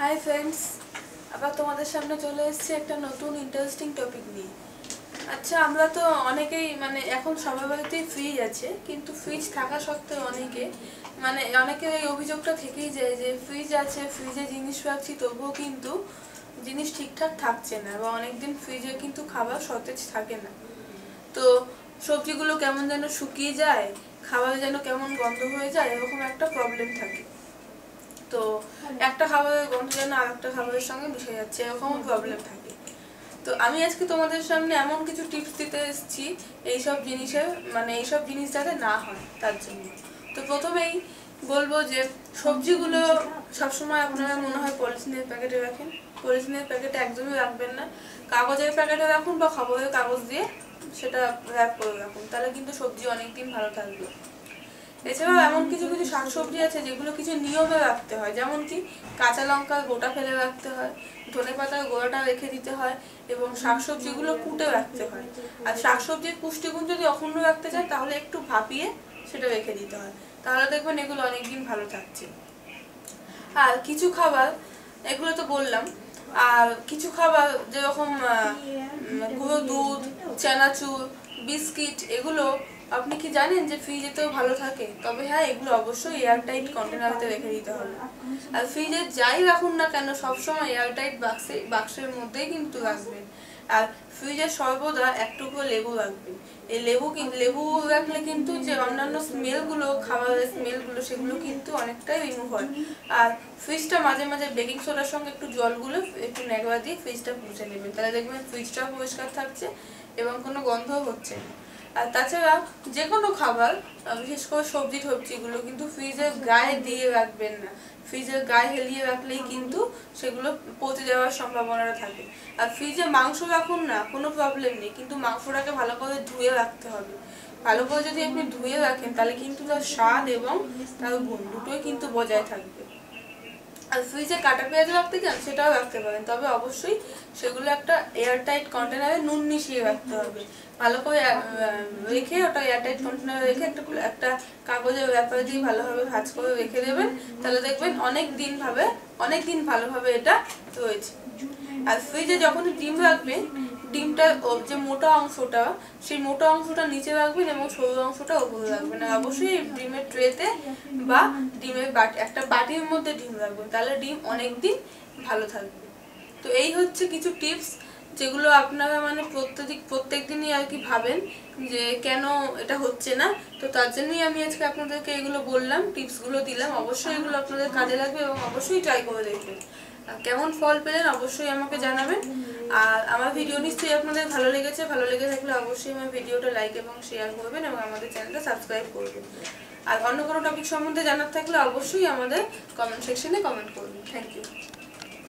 Hi friends, আবার তোমাদের সামনে চলে এসেছি একটা নতুন ইন্টারেস্টিং টপিক নিয়ে। আচ্ছা, আমরা তো অনেকেই এখন সবার বাড়িতেই ফ্রিজ আছে, কিন্তু ফ্রিজ থাকা সত্ত্বেও অনেকের এই অভিযোগটা থেকেই যায় যে ফ্রিজ আছে, ফ্রিজে জিনিস রাখছি, তবুও কিন্তু জিনিস ঠিকঠাক থাকছে না বা অনেকদিন ফ্রিজে কিন্তু খাবার সতেজ থাকে না। তো সবজিগুলো কেমন যেন শুকিয়ে যায়, খাবার যেন কেমন গন্ধ হয়ে যায়, এরকম একটা প্রবলেম থাকে। তো একটা খাবারের গন্ধ যেন আর একটা খাবারের সঙ্গে মিশে যাচ্ছে, এরকম প্রবলেম থাকে। তো আমি আজকে তোমাদের সামনে এমন কিছু টিপস দিতে এসেছি এইসব জিনিস যাতে না হয় তার জন্য। তো প্রথমেই বলবো যে সবজিগুলো সবসময় আপনারা মনে হয় পলিথিনের প্যাকেটে রাখেন। পলিথিনের প্যাকেটে একদমই রাখবেন না, কাগজের প্যাকেটে রাখুন বা খবরের কাগজ দিয়ে সেটা র্যাপ করে রাখুন, তাহলে কিন্তু সবজি অনেকদিন ভালো থাকবে। এছাড়াও এমন কিছু কিছু শাকসবজি আছে যেগুলো কিছু নিয়মে রাখতে হয়, যেমন কি কাঁচা লঙ্কার গোটা ফেলে রাখতে হয়, ধনেপাতার গোড়াটা রেখে দিতে হয় এবং শাকসবজিগুলো কুটে রাখতে হয়। আর শাকসবজির পুষ্টিগুণ যদি অক্ষুণ্ণ রাখতে চায় তাহলে একটু ভাপিয়ে সেটা রেখে দিতে হয়, তাহলে দেখবেন এগুলো অনেকদিন ভালো থাকছে। আর কিছু খাবার, এগুলো তো বললাম, আর কিছু খাবার যেরকম গুঁড়ো দুধ, চানাচুর, বিস্কিট, এগুলো আপনি কি জানেন যে ফ্রিজেতেও ভালো থাকে? তবে হ্যাঁ, এগুলো অবশ্যই এয়ারটাইট কন্টেনারেতে রেখে দিতে হবে। আর ফ্রিজে যাই রাখুন না কেন, সবসময় এয়ারটাইট বাক্সের মধ্যেই কিন্তু রাখবেন। আর ফ্রিজে সর্বদা একটুকু লেবু রাখবেন। এই লেবু রাখলে কিন্তু যে অন্যান্য স্মেলগুলো, খাবারের স্মেলগুলো, সেগুলো কিন্তু অনেকটাই রিমুভ হয়। আর ফ্রিজটা মাঝে মাঝে বেকিং সোডার সঙ্গে একটু জলগুলো একটু নেগড়া দিয়ে ফ্রিজটা মুছে নেবেন, তাহলে দেখবেন ফ্রিজটাও পরিষ্কার থাকছে এবং কোনো গন্ধও হচ্ছে না। আর তাছাড়া যে কোনো খাবার, বিশেষ করে সবজিগুলো কিন্তু ফ্রিজের গায়ে দিয়ে রাখবেন না। ফ্রিজের গায়ে হেলিয়ে রাখলেই কিন্তু সেগুলো পচে যাওয়ার সম্ভাবনাটা থাকে। আর ফ্রিজে মাংস রাখুন না, কোনো প্রবলেম নেই, কিন্তু মাংসটাকে ভালো করে ধুয়ে রাখতে হবে। ভালো করে যদি আপনি ধুয়ে রাখেন তাহলে কিন্তু তার স্বাদ এবং তার গুণ দুটোই কিন্তু বজায় থাকবে। আর ফ্রিজে কাটা পেঁয়াজ রাখতে চান সেটাও রাখতে পারেন, তবে অবশ্যই সেগুলো একটা এয়ারটাইট কন্টেনারে নুন মিশিয়ে রাখতে হবে। ভালো করে রেখে ওটা এয়ারটাইট কন্টেনারে রেখে একটা কাগজের ব্যাপার দিয়ে ভালোভাবে ভাঁজ করে রেখে দেবেন, তাহলে দেখবেন অনেক দিন ভালোভাবে এটা রয়েছে। আর ফ্রিজে যখন ডিম রাখবেন, ডিমটা যে মোটা অংশটা, সেই মোটা অংশটা নিচে রাখবেন এবং সরু অংশটা উপরে রাখবেন। আর অবশ্যই ডিমের ট্রেতে বা ডিমের একটা বাটির মধ্যে ডিম রাখবেন, তাহলে ডিম অনেকদিন ভালো থাকবে। তো এই হচ্ছে কিছু টিপস যেগুলো আপনারা প্রত্যেক দিনই আর কি ভাবেন যে কেন এটা হচ্ছে না। তো তার জন্যই আমি আজকে আপনাদেরকে এগুলো বললাম, টিপসগুলো দিলাম। অবশ্যই এগুলো আপনাদের কাজে লাগবে এবং অবশ্যই ট্রাই করে দেখবেন। কেমন ফল পেলেন অবশ্যই আমাকে জানাবেন। আর আমার ভিডিও নিশ্চয়ই আপনাদের ভালো লেগেছে। ভালো লেগে থাকলে অবশ্যই আমার ভিডিওটা লাইক এবং শেয়ার করবেন এবং আমাদের চ্যানেলটা সাবস্ক্রাইব করবেন। আর অন্য কোনো টপিক সম্বন্ধে জানার থাকলে অবশ্যই আমাদের কমেন্ট সেকশনে কমেন্ট করবেন। Thank you.